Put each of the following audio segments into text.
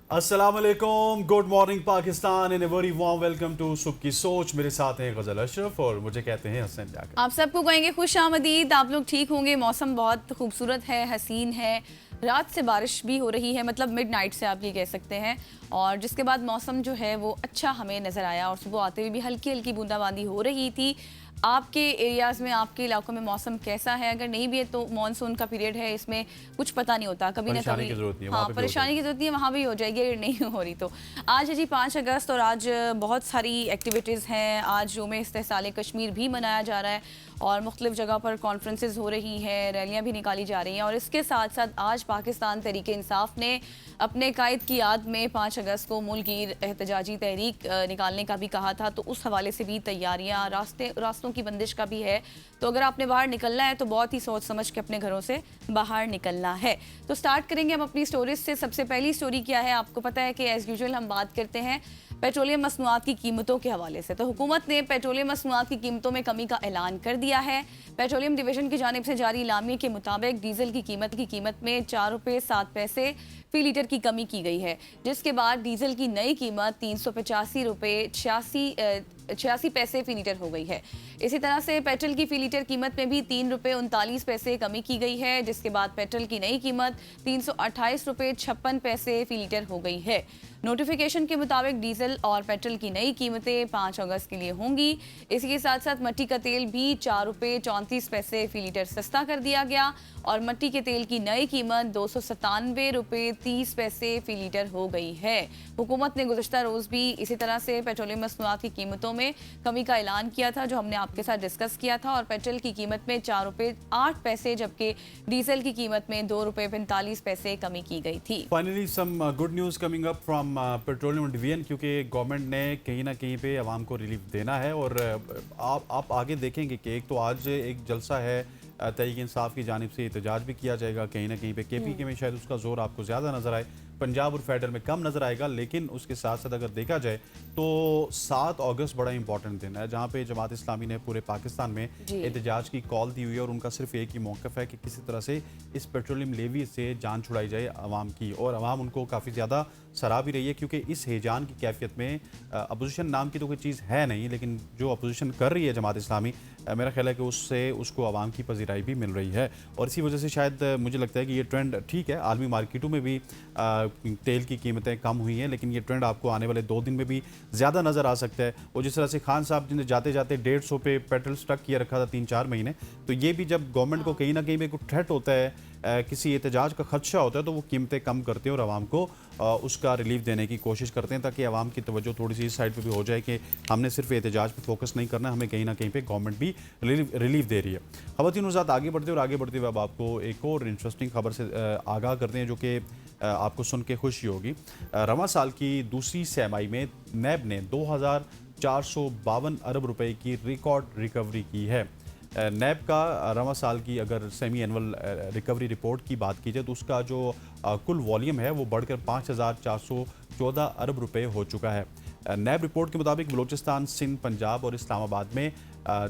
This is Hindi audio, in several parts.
अस्सलाम वालेकुम, good morning Pakistan and a very warm welcome to Subah ki सोच। मेरे साथ हैं गजल अशरफ और मुझे कहते हैं हसन जाकर। आप सबको कहेंगे खुश आमदीद। आप लोग ठीक होंगे। मौसम बहुत खूबसूरत है, हसीन है। रात से बारिश भी हो रही है, मतलब मिडनाइट से आप ये कह सकते हैं। और जिसके बाद मौसम जो है वो अच्छा हमें नज़र आया और सुबह आते हुए भी हल्की हल्की बूंदाबांदी हो रही थी। आपके एरियाज़ में, आपके इलाकों में मौसम कैसा है? अगर नहीं भी है तो मानसून का पीरियड है, इसमें कुछ पता नहीं होता, कभी ना परेशानी कभी। की जरूरत नहीं है, वहाँ हाँ, पे भी हो परेशानी जाएगी। की जरूरत नहीं है, वहाँ भी हो जाएगी अगर नहीं हो रही तो। आज है जी 5 अगस्त और आज बहुत सारी एक्टिविटीज़ हैं। आज योम इस्तेहसाल कश्मीर भी मनाया जा रहा है और मुख्तलिफ जगह पर कॉन्फ्रेंसेज हो रही हैं, रैलियाँ भी निकाली जा रही हैं। और इसके साथ साथ आज पाकिस्तान तहरीक इंसाफ ने अपने कायद की याद में 5 अगस्त को मुल्क की एहतजाजी तहरीक निकालने का भी कहा था। तो उस हवाले से भी तैयारियाँ, रास्तों की बंदिश का भी है। तो अगर आपने बाहर निकलना है तो बहुत ही सोच समझ के अपने घरों से बाहर निकलना है। तो स्टार्ट करेंगे हम अपनी स्टोरीज से। सबसे पहली स्टोरी क्या है? आपको पता है कि एज़ यूजुअल हम बात करते हैं पेट्रोलियम मसनूआत की कीमतों के हवाले से। तो हुकूमत ने पेट्रोलियम मसनूआत की कीमतों में कमी का ऐलान कर दिया है। पेट्रोलियम डिवीजन की जानिब से जारी इलामिये के मुताबिक डीजल की कीमत में 4 रुपये 7 पैसे फी लीटर की कमी की गई है, जिसके बाद डीजल की नई कीमत 385 रुपये 86 पैसे फी लीटर हो गई है। इसी तरह से पेट्रोल की फी लीटर कीमत में भी 3 रुपये 39 पैसे कमी की गई है, जिसके बाद पेट्रोल की नई कीमत 328 रुपये 56 पैसे फी लीटर हो गई है। नोटिफिकेशन के मुताबिक डीजल और पेट्रोल की नई कीमतें 5 अगस्त के लिए होंगी। इसी के साथ साथ मट्टी का तेल भी 4 रुपये 34 पैसे फी लीटर सस्ता कर दिया गया और मट्टी के तेल की नई कीमत 297 रुपये 30 पैसे फी लीटर हो गई है। हुकूमत ने गुज़श्ता रोज़ भी इसी तरह से पेट्रोलियम मसनूआत की कीमतों में कमी का ऐलान किया था, जो हमने आपके साथ डिस्कस किया था। और पेट्रोल की कीमत में 4 रुपये 8 पैसे, जबकि डीजल की कीमत में 2 रुपये 45 पैसे कमी की गई थी। Finally some good news coming up from petroleum division, क्योंकि गवर्नमेंट ने कहीं ना कहीं पे आवाम को रिलीफ देना है। और आप आगे देखेंगे कि एक तो आज एक जलसा है तहरीक इंसाफ की जानिब से, एहतजाज भी किया जाएगा। कहीं ना कहीं पे KPK में शायद उसका जोर आपको ज़्यादा नज़र आए, पंजाब और फेडरल में कम नज़र आएगा। लेकिन उसके साथ साथ अगर देखा जाए तो 7 अगस्त बड़ा इंपॉर्टेंट दिन है, जहाँ पे जमात इस्लामी ने पूरे पाकिस्तान में एहतजाज की कॉल दी हुई है। और उनका सिर्फ एक ही मौक़िफ़ है कि किसी तरह से इस पेट्रोलियम लेवी से जान छुड़ाई जाए आवाम की। और आवाम उनको काफ़ी ज़्यादा सराह भी रही है, क्योंकि इस हिजान की कैफियत में अपोजिशन नाम की तो कोई चीज़ है नहीं, लेकिन जो अपोजिशन कर रही है जमात इस्लामी, मेरा ख्याल है कि उससे उसको आवाम की पजीराई भी मिल रही है। और इसी वजह से शायद मुझे लगता है कि ये ट्रेंड ठीक है। आलमी मार्केटों में भी तेल की कीमतें कम हुई हैं, लेकिन ये ट्रेंड आपको आने वाले 2 दिन में भी ज़्यादा नज़र आ सकता है। और जिस तरह से खान साहब जिन्हें जाते जाते 150 पे पेट्रोल स्टक किया रखा था 3-4 महीने, तो ये भी जब गवर्नमेंट को कहीं ना कहीं पे कोई थ्रेट होता है, किसी एहतजाज का खदशा होता है, तो वो कीमतें कम करते हैं और आवाम को उसका रिलीफ देने की कोशिश करते हैं, ताकि आवाम की तवज्जो थोड़ी सी इस साइड पे भी हो जाए कि हमने सिर्फ एहतजाज पे फोकस नहीं करना, हमें कहीं ना कहीं पे गवर्नमेंट भी रिलीफ दे रही है। ख़वातीन साथ आगे बढ़ते हुए अब आपको एक और इंटरेस्टिंग खबर से आगाह करते हैं, जो कि आपको सुन के खुशी होगी। रवां साल की दूसरी तिमाही में नैब ने 2452 अरब रुपए की रिकॉर्ड रिकवरी की है। नैब का रवां साल की अगर सेमी एनुअल रिकवरी रिपोर्ट की बात की जाए तो उसका जो कुल वॉल्यूम है वो बढ़कर 5414 अरब रुपए हो चुका है। नैब रिपोर्ट के मुताबिक बलूचिस्तान, सिंध, पंजाब और इस्लामाबाद में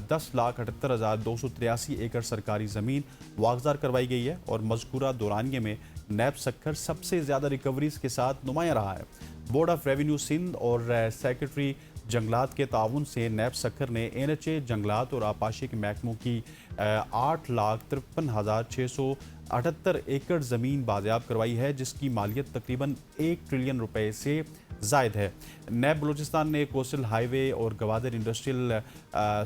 10,78,283 एकड़ सरकारी ज़मीन वागजार करवाई गई है। और मज़कूरा दौरानिए में नैब सखर सबसे ज़्यादा रिकवरीज के साथ नुमाया रहा है। बोर्ड ऑफ रेवेन्यू सिंध और सेक्रेटरी जंगलात के ताउन से नैब सखर ने NHA जंगलात और आपाशी के महकमों की 8,53,678 एकड़ ज़मीन बाज़याब करवाई है, जिसकी मालियत तकरीबन 1 ट्रिलियन रुपए से ज़ायद है। नैब बलूचिस्तान ने कोस्टल हाईवे और गवादर इंडस्ट्रियल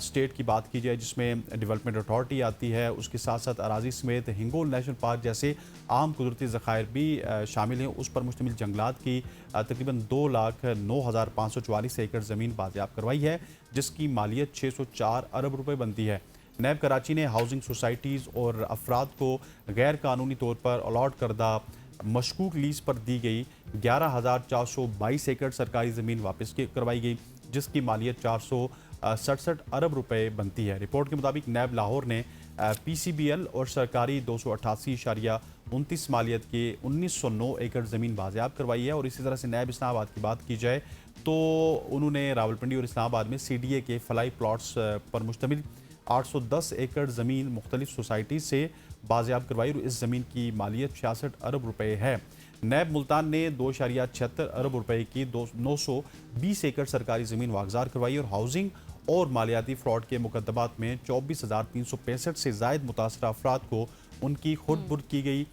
स्टेट की बात की जाए, जिसमें डेवलपमेंट अथॉरिटी आती है, उसके साथ साथ अराजी समेत हिंगोल नेशनल पार्क जैसे आम कुदरती ज़खायर भी शामिल हैं, उस पर मुश्तमिल जंगलात की तकरीबन 2,09,544 एकड़ ज़मीन बाज़याब करवाई है, जिसकी मालियत 604 अरब रुपए बनती है। नैब कराची ने हाउसिंग सोसाइटीज़ और अफराद को गैर कानूनी तौर पर अलॉट करदा मशकूक लीज पर दी गई 11,422 एकड़ सरकारी ज़मीन वापस करवाई गई, जिसकी मालियत 467 अरब रुपए बनती है। रिपोर्ट के मुताबिक नैब लाहौर ने PCBL और सरकारी 288.29 मालियत के 1909 एकड़ ज़मीन बाज़याब करवाई है। और इसी तरह से नैब इस्लामाबाद की बात की जाए तो उन्होंने रावलपिंडी और इस्लामाबाद में CDA के फलाई प्लॉट्स पर मुश्तमिल 810 एकड़ ज़मीन मुख्तलिफ सोसाइटी से बाज़याब करवाई और इस ज़मीन की मालियत 66 अरब रुपए है। नैब मुल्तान ने 2.76 अरब रुपए की 920 एकड़ सरकारी ज़मीन वागजार करवाई और हाउसिंग और मालियाती फ्रॉड के मुकदमात में 24,365 से जायद मुतासर अफराद को उनकी खुद बुर्द की गई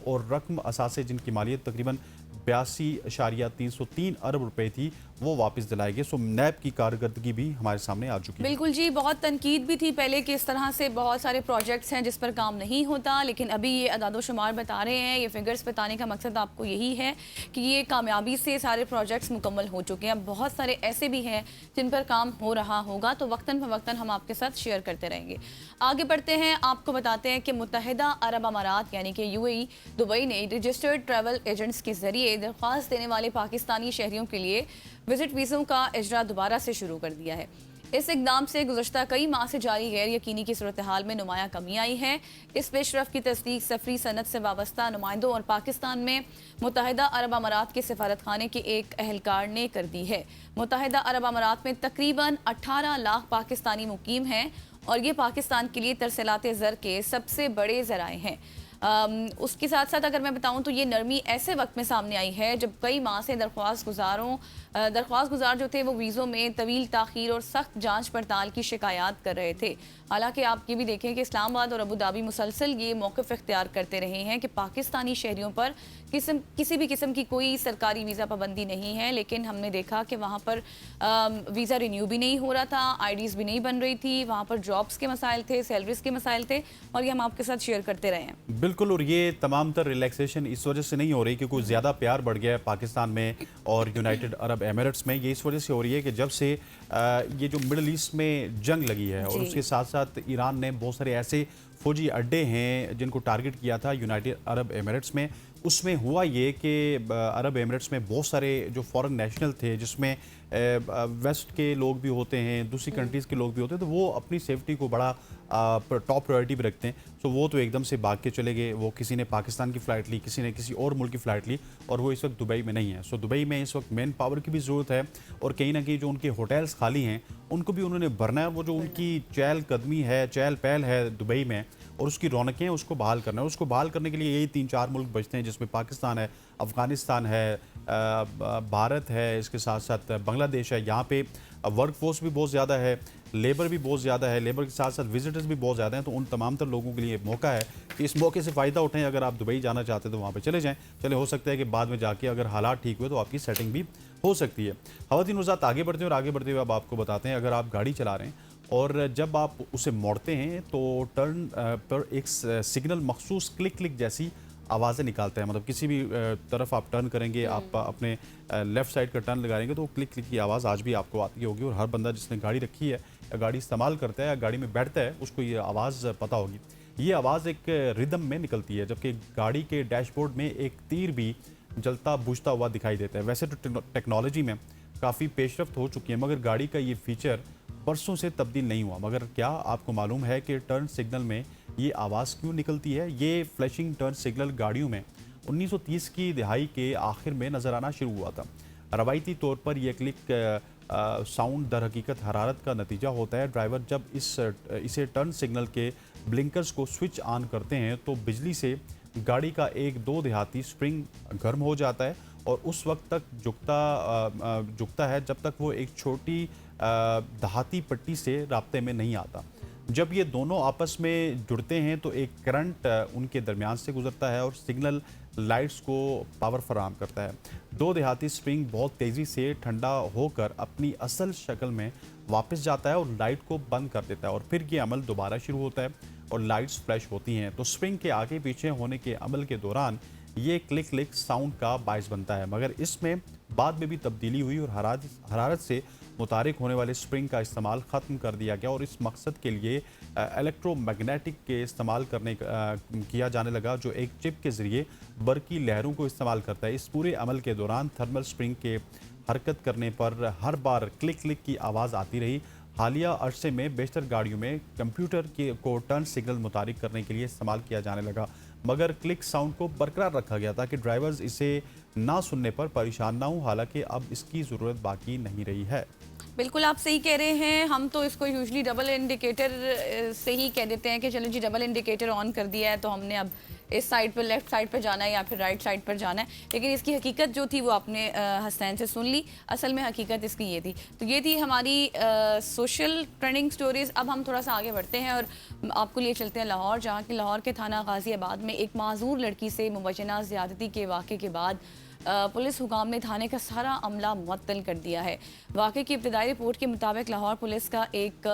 और रकम असासे जिनकी मालियत तकरीबन 82.303 अरब रुपए थी वो वापस दिलाए गए। सो नैब की कारकर्दगी भी हमारे सामने आ चुकी है। बिल्कुल जी, बहुत तनकीद भी थी पहले कि इस तरह से बहुत सारे प्रोजेक्ट्स हैं जिस पर काम नहीं होता, लेकिन अभी ये अदाद-ओ-शुमार बता रहे हैं, ये फिगर्स बताने का मकसद आपको यही है कि ये कामयाबी से सारे प्रोजेक्ट्स मुकम्मल हो चुके हैं। बहुत सारे ऐसे भी हैं जिन पर काम हो रहा होगा, तो वक्तन फ़वक्तन हम आपके साथ शेयर करते रहेंगे। आगे बढ़ते हैं, आपको बताते हैं कि मुत्तहिदा अरब अमारात यानी कि UAE दुबई ने रजिस्टर्ड ट्रैवल एजेंट्स के जरिए दरख्वास्त देने वाले पाकिस्तानी शहरियों के लिए विजिट वीज़ों का इजरा दोबारा से शुरू कर दिया है। इस इकदाम से गुज़श्ता कई माह से जारी गैर यकीनी की सूरत हाल में नुमाया कमी आई है। इस पेशरफ की तस्दीक सफरी सनत से वाबस्ता नुमाइंदों और पाकिस्तान में मुत्तहिदा अरब अमारात के सफारत खाने के एक अहलकार ने कर दी है। मुत्तहिदा अरब अमारात में तकरीबन 18 लाख पाकिस्तानी मुकीम हैं और ये पाकिस्तान के लिए तरसलात ज़र के सबसे बड़े ज़राए हैं। उसके साथ साथ अगर मैं बताऊं तो ये नरमी ऐसे वक्त में सामने आई है जब कई माह से दरख्वास्त गुजार जो थे वो वीज़ों में तवील ताख़ीर और सख्त जांच पड़ताल की शिकायत कर रहे थे। हालांकि आप ये भी देखें कि इस्लामाबाद और अबू धाबी मुसलसल ये मौक़िफ़ इख्तियार करते रहे हैं कि पाकिस्तानी शहरियों पर किसी भी किस्म की कोई सरकारी वीज़ा पाबंदी नहीं है, लेकिन हमने देखा कि वहाँ पर वीज़ा रिन्यू भी नहीं हो रहा था, IDs भी नहीं बन रही थी, वहाँ पर जॉब्स के मसाइल थे, सैलरीज के मसाइल थे, और ये हम आपके साथ शेयर करते रहे हैं। बिल्कुल, और ये तमाम तर रिलैक्सेशन इस वजह से नहीं हो रही क्योंकि ज़्यादा प्यार बढ़ गया है पाकिस्तान में और यूनाइटेड अरब एमिरेट्स में। ये इस वजह से हो रही है कि जब से ये जो मिडल ईस्ट में जंग लगी है और उसके साथ साथ ईरान ने बहुत सारे ऐसे फौजी अड्डे हैं जिनको टारगेट किया था यूनाइटेड अरब एमिरेट्स में, उसमें हुआ ये कि अरब एमिरेट्स में बहुत सारे जो फॉरेन नेशनल थे जिसमें वेस्ट के लोग भी होते हैं, दूसरी कंट्रीज़ के लोग भी होते हैं, तो वो अपनी सेफ्टी को बड़ा टॉप प्रायोरिटी भी रखते हैं। तो वो तो एकदम से भाग के चले गए, वो किसी ने पाकिस्तान की फ़्लाइट ली, किसी ने किसी और मुल्क की फ़्लाइट ली और वो इस वक्त दुबई में नहीं है। सो दुबई में इस वक्त मैन पावर की भी ज़रूरत है और कहीं ना कहीं जो उनके होटल्स खाली हैं उनको भी उन्होंने भरना है। वो जो उनकी चहल कदमी है, चहल पहल है दुबई में और उसकी रौनकें उसको बहाल करना है। उसको बहाल करने के लिए यही 3-4 मुल्क बचते हैं जिसमें पाकिस्तान है, अफ़गानिस्तान है, भारत है, इसके साथ साथ बांग्लादेश है। यहाँ पे वर्क फोर्स भी बहुत ज़्यादा है, लेबर भी बहुत ज़्यादा है, लेबर के साथ साथ विजिटर्स भी बहुत ज़्यादा हैं। तो उन तमाम तर लोगों के लिए मौका है कि इस मौके से फ़ायदा उठाएं। अगर आप दुबई जाना चाहते हैं तो वहाँ पे चले जाएं। चले, हो सकता है कि बाद में जाके अगर हालात ठीक हुए तो आपकी सेटिंग भी हो सकती है। ख़वातीन वज़ात आगे बढ़ते हैं और आगे बढ़ते हुए अब आपको बताते हैं, अगर आप गाड़ी चला रहे हैं और जब आप उसे मोड़ते हैं तो टर्न पर एक सिग्नल मखसूस क्लिक क्लिक जैसी आवाज़ें निकालता है। मतलब किसी भी तरफ आप टर्न करेंगे, आप अपने लेफ़्ट साइड का टर्न लगाएंगे तो क्लिक क्लिक की आवाज़ आज भी आपको आती होगी और हर बंदा जिसने गाड़ी रखी है या गाड़ी इस्तेमाल करता है या गाड़ी में बैठता है उसको ये आवाज़ पता होगी। ये आवाज़ एक रिदम में निकलती है, जबकि गाड़ी के डैशबोर्ड में एक तीर भी जलता बुझता हुआ दिखाई देता है। वैसे तो टेक्नोलॉजी में काफ़ी पेशरफ्त हो चुकी है मगर गाड़ी का ये फीचर बरसों से तब्दील नहीं हुआ। मगर क्या आपको मालूम है कि टर्न सिग्नल में ये आवाज़ क्यों निकलती है? ये फ्लैशिंग टर्न सिग्नल गाड़ियों में 1930 की दिहाई के आखिर में नज़र आना शुरू हुआ था। रवायती तौर पर यह क्लिक साउंड दर हकीकत हरारत का नतीजा होता है। ड्राइवर जब इसे टर्न सिग्नल के ब्लिंकर्स को स्विच ऑन करते हैं तो बिजली से गाड़ी का 1-2 देहाती स्प्रिंग गर्म हो जाता है और उस वक्त तक झुकता है जब तक वो एक छोटी दहाती पट्टी से राब्ते में नहीं आता। जब ये दोनों आपस में जुड़ते हैं तो एक करंट उनके दरमियान से गुजरता है और सिग्नल लाइट्स को पावर फराहम करता है। 2 देहाती स्प्रिंग बहुत तेज़ी से ठंडा होकर अपनी असल शक्ल में वापस जाता है और लाइट को बंद कर देता है और फिर ये अमल दोबारा शुरू होता है और लाइट्स फ्लैश होती हैं। तो स्प्रिंग के आगे पीछे होने के अमल के दौरान ये क्लिक क्लिक साउंड का बायस बनता है। मगर इसमें बाद में भी तब्दीली हुई और हरारत से मुतारिक होने वाले स्प्रिंग का इस्तेमाल ख़त्म कर दिया गया और इस मकसद के लिए इलेक्ट्रोमैग्नेटिक के इस्तेमाल किया जाने लगा, जो एक चिप के ज़रिए बरकी लहरों को इस्तेमाल करता है। इस पूरे अमल के दौरान थर्मल स्प्रिंग के हरकत करने पर हर बार क्लिक क्लिक की आवाज़ आती रही। हालिया अरसे में बेशतर गाड़ियों में कंप्यूटर को टर्न सिग्नल मुतारिक करने के लिए इस्तेमाल किया जाने लगा, मगर क्लिक साउंड को बरकरार रखा गया ताकि ड्राइवर्स इसे ना सुनने पर परेशान ना हो। हालांकि अब इसकी ज़रूरत बाकी नहीं रही है। बिल्कुल आप सही कह रहे हैं। हम तो इसको यूजली डबल इंडिकेटर से ही कह देते हैं कि चलो जी डबल इंडिकेटर ऑन कर दिया है तो हमने अब इस साइड पर, लेफ्ट साइड पर जाना है या फिर राइट साइड पर जाना है। लेकिन इसकी हकीकत जो थी वो आपने हसनैन से सुन ली। असल में हकीकत इसकी ये थी। तो ये थी हमारी सोशल ट्रेंडिंग स्टोरीज। अब हम थोड़ा सा आगे बढ़ते हैं और आपको लिए चलते हैं लाहौर, जहाँ की लाहौर के थाना गाजियाबाद में एक माजूर लड़की से मुबैना ज़्यादती के वाक़े के बाद पुलिस हुकाम ने थाने का सारा अमला मुअत्तल कर दिया है। वाक़े की इब्तदाई रिपोर्ट के मुताबिक लाहौर पुलिस का एक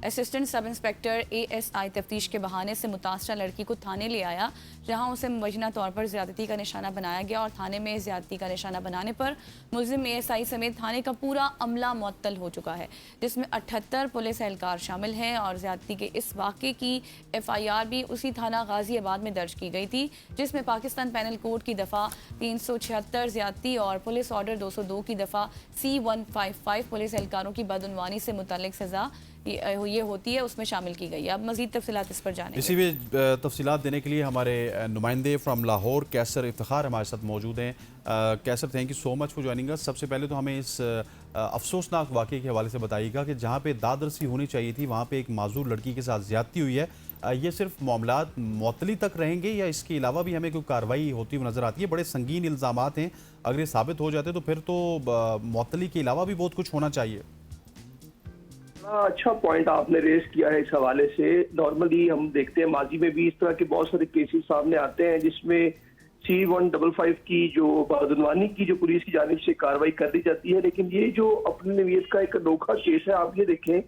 असिस्टेंट सब इंस्पेक्टर ASI तफ्तीश के बहाने से मुतासरा लड़की को थाने ले आया, जहां उसे मुबैना तौर पर ज़्यादती का निशाना बनाया गया और थाने में ज़्यादती का निशाना बनाने पर मुलजिम ASI समेत थाने का पूरा अमला मुअत्तल हो चुका है, जिसमें 78 पुलिस एहलकार शामिल हैं। और ज़्यादती के इस वाक़े की FIR भी उसी थाना गाजियाबाद में दर्ज की गई थी, जिसमें पाकिस्तान पैनल कोड की दफ़ा 376 ज़्यादती और पुलिस ऑर्डर 202 की दफ़ा C155 पुलिस एहलकारों की बदउनवानी से मुतल्लिक सज़ा ये होती है, उसमें शामिल की गई है। अब मज़ीद तफसीलात इस पर जाने इसी में तफसीलात देने के लिए हमारे नुमाइंदे फ्राम लाहौर कैसर इफ्तिखार हमारे साथ मौजूद हैं। Qaiser, thank you so much for joining us. सबसे पहले तो हमें इस अफसोसनाक वाक़े के हवाले से बताइएगा कि जहाँ पे दादरसी होनी चाहिए थी वहाँ पे एक माजूर लड़की के साथ ज़्यादती हुई है। ये सिर्फ मामलात मुअत्तली तक रहेंगे या इसके अलावा भी हमें कोई कार्रवाई होती हुई नज़र आती है? बड़े संगीन इल्ज़ामात हैं, अगर ये साबित हो जाते तो फिर तो मुअत्तली के अलावा भी बहुत कुछ होना चाहिए। अच्छा पॉइंट आपने रेस किया है इस हवाले से। नॉर्मली हम देखते हैं माजी में भी इस तरह के बहुत सारे केसेस सामने आते हैं जिसमें C155 की जो बदउनवानी की जो पुलिस की जानिब से कार्रवाई कर दी जाती है, लेकिन ये जो अपनी नवीयत का एक अनोखा केस है। आप ये देखें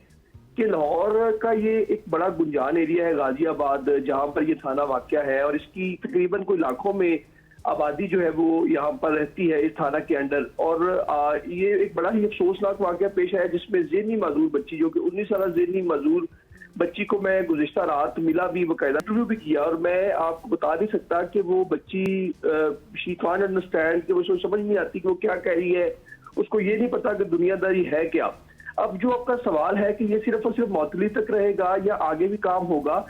कि लाहौर का ये एक बड़ा गुंजान एरिया है गाजियाबाद, जहाँ पर ये थाना वाक़या है और इसकी तकरीबन कोई लाखों में आबादी जो है वो यहाँ पर रहती है इस थाना के अंडर। और ये एक बड़ा ही अफसोसनाक वाक़या पेश आया जिसमें ज़हनी माजूर बच्ची, जो कि 19 साल ज़हनी माजूर बच्ची को मैं गुज़िश्ता रात मिला भी, बाकायदा इंटरव्यू भी किया और मैं आपको बता नहीं सकता कि वो बच्ची शी कांट अंडरस्टैंड, कि वो समझ नहीं आती कि वो क्या कह रही है। उसको ये नहीं पता कि दुनियादारी है क्या। अब जो आपका सवाल है कि ये सिर्फ और सिर्फ मुअत्तली तक रहेगा या आगे भी काम होगा,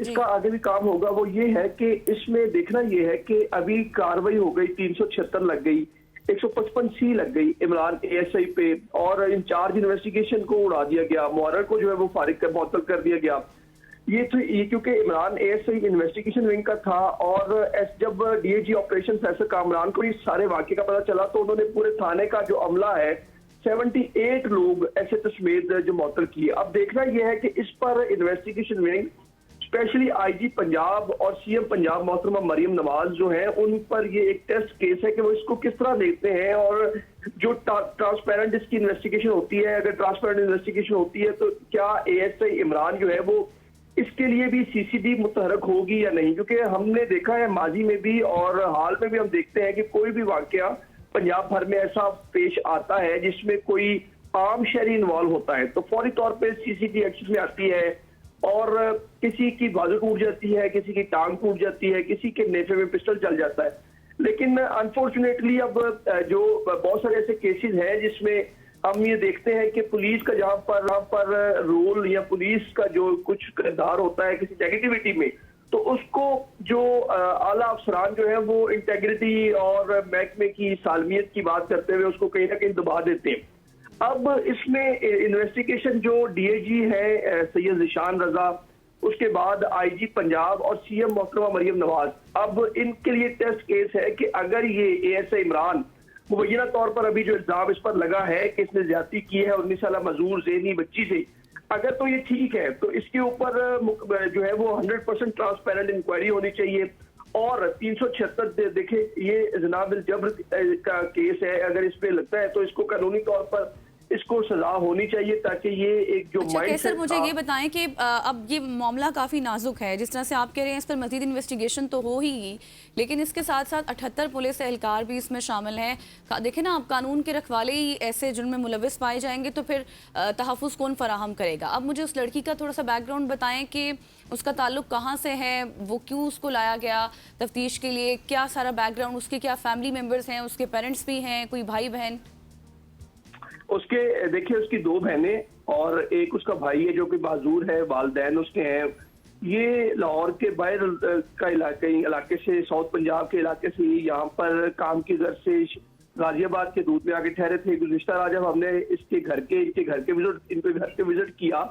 इसका आगे भी काम होगा, वो ये है कि इसमें देखना ये है कि अभी कार्रवाई हो गई, 376 लग गई, 155C लग गई इमरान ASI पे और इंचार्ज इन्वेस्टिगेशन को उड़ा दिया गया, मुहर्रर को जो है वो फारिग कर मुअत्तल कर दिया गया। ये क्योंकि इमरान ASI इन्वेस्टिगेशन विंग का था और जब DIG ऑपरेशन फैसल कामरान को इस सारे वाक़े का पता चला तो उन्होंने पूरे थाने का जो अमला है 78 लोग SHO समेत जो मुअत्तल किए। अब देखना यह है कि इस पर investigation wing specially IG Punjab और CM पंजाब मोहतरमा मरियम नवाज जो है उन पर ये एक टेस्ट केस है कि वो इसको किस तरह देखते हैं और जो ट्रांसपेरेंट इसकी इन्वेस्टिगेशन होती है, अगर ट्रांसपेरेंट इन्वेस्टिगेशन होती है तो क्या ASI इमरान जो है वो इसके लिए भी CCD मुतहरक होगी या नहीं। क्योंकि हमने देखा है माजी में भी और हाल में भी हम देखते हैं कि कोई भी वाकया पंजाब भर में ऐसा पेश आता है जिसमें कोई आम शहरी इन्वॉल्व होता है तो फौरी तौर पर CCD एक्शन में आती है और किसी की बाजू टूट जाती है, किसी की टांग टूट जाती है, किसी के नेफे में पिस्टल चल जाता है। लेकिन अनफॉर्चुनेटली अब जो बहुत सारे ऐसे केसेस हैं जिसमें हम ये देखते हैं कि पुलिस का जहाँ पर रोल या पुलिस का जो कुछ किरदार होता है किसी नेगेटिविटी में, तो उसको जो आला अफसरान जो है वो इंटेग्रिटी और महकमे की सालमियत की बात करते हुए उसको कहीं ना कहीं दबा देते हैं। अब इसमें इन्वेस्टिगेशन जो DIG है सैयद ज़ीशान रजा, उसके बाद IG पंजाब और CM मोहतरमा मरियम नवाज, अब इनके लिए टेस्ट केस है कि अगर ये ASI इमरान मुबैना तौर पर अभी जो इल्जाम इस पर लगा है कि इसने ज्यादती की है 19 साल मजूर ज़हनी बच्ची से, अगर तो ये ठीक है तो इसके ऊपर जो है वो 100% ट्रांसपेरेंट इंक्वायरी होनी चाहिए। और 376 देखे ये जनाब जबर का केस है, अगर इस पे लगता है तो इसको कानूनी तौर पर इसको सजा होनी चाहिए ताकि ये एक जो माइंड सर मुझे ये बताएं कि अब ये मामला काफ़ी नाजुक है, जिस तरह से आप कह रहे हैं इस पर मज़ीद इन्वेस्टिगेशन तो हो ही, लेकिन इसके साथ साथ 78 पुलिस एहलकार भी इसमें शामिल हैं। देखें ना, आप कानून के रखवाले ही ऐसे जुर्म में मुलविस पाए जाएंगे तो फिर तहफ़्फ़ुज़ कौन फराहम करेगा। अब मुझे उस लड़की का थोड़ा सा बैकग्राउंड बताएं कि उसका ताल्लुक कहाँ से है, वो क्यों उसको लाया गया तफ्तीश के लिए, क्या सारा बैकग्राउंड, उसके क्या फैमिली मेम्बर्स हैं, उसके पेरेंट्स भी हैं, कोई भाई बहन? उसके देखिए उसकी 2 बहनें और एक उसका भाई है जो कि माजूर है, वालिदैन उसके हैं। ये लाहौर के बाहर का इलाके से, साउथ पंजाब के इलाके से यहाँ पर काम की गर्ज से गाजियाबाद के दूध में आके ठहरे थे। गुज़िश्ता रात जब हमने इनके घर के विजिट किया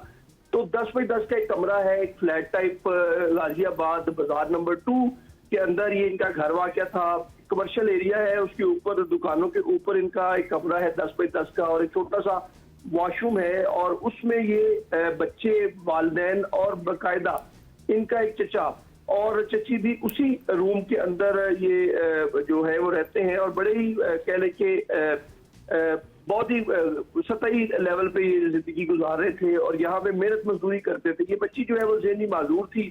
तो 10 बाई 10 का एक कमरा है, एक फ्लैट टाइप गाजियाबाद बाजार नंबर 2 के अंदर ये इनका घर वाक़या था। कमर्शियल एरिया है, उसके ऊपर दुकानों के ऊपर इनका एक कमरा है 10 बाई 10 का और एक छोटा सा वॉशरूम है और उसमें ये बच्चे, वालिदैन और बाकायदा इनका एक चचा और चची भी उसी रूम के अंदर ये जो है वो रहते हैं और बड़े ही कह लें कि बहुत ही सतही लेवल पे ये जिंदगी गुजार रहे थे और यहाँ पे मेहनत मजदूरी करते थे। ये बच्ची जो है वो ज़हनी माजूर थी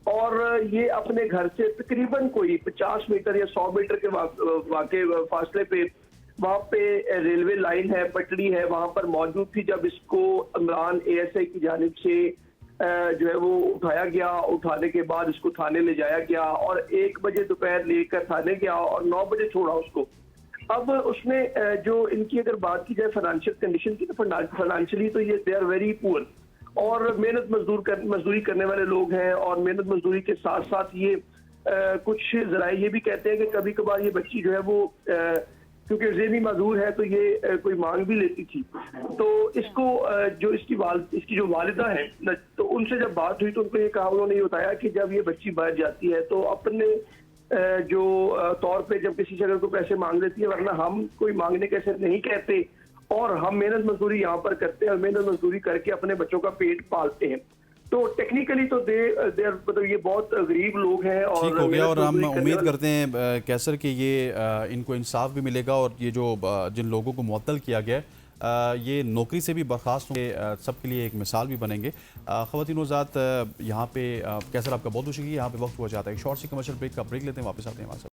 और ये अपने घर से तकरीबन कोई 50 मीटर या 100 मीटर के वाक़े फासले पे वहाँ पे रेलवे लाइन है, पटड़ी है, वहाँ पर मौजूद थी जब इसको इमरान ASI की जानिब से जो है वो उठाया गया। उठाने के बाद इसको थाने ले जाया गया और 1 बजे दोपहर लेकर थाने गया और 9 बजे छोड़ा उसको। अब उसमें जो इनकी अगर बात की जाए फाइनेंशियल कंडीशन की, तो फाइनेंशियली तो ये दे आर वेरी पुअर और मेहनत मजदूरी करने वाले लोग हैं और मेहनत मजदूरी के साथ साथ ये कुछ जराए ये भी कहते हैं कि कभी कभार ये बच्ची जो है वो क्योंकि ज़हनी माजूर है तो ये कोई मांग भी लेती थी। तो इसको जो इसकी जो वालिदा है तो उनसे जब बात हुई तो उनको ये कहा, उन्होंने ये बताया कि जब ये बच्ची बाहर जाती है तो अपने जो तौर पे जब किसी से अगर कोई पैसे मांग लेती है, वरना हम कोई मांगने कैसे नहीं कहते और हम मेहनत मजदूरी यहाँ पर करते हैं और मेहनत मजदूरी करके अपने बच्चों का पेट पालते हैं। तो टेक्निकली तो दे मतलब ये बहुत गरीब लोग हैं और ठीक हो गया और हम उम्मीद करते हैं कैसर कि ये इनको इंसाफ भी मिलेगा और ये जो जिन लोगों को मुअत्तल किया गया है ये नौकरी से भी बर्खास्त होंगे, सबके लिए एक मिसाल भी बनेंगे। ख़वातीन वज़ात यहाँ पे कैसर आपका बहुत बहुत शुक्रिया। यहाँ पे वक्त हुआ जाता है एक शॉर्ट सी कमर्शियल ब्रेक का, ब्रेक लेते हैं, वापस आते हैं हमारे साथ।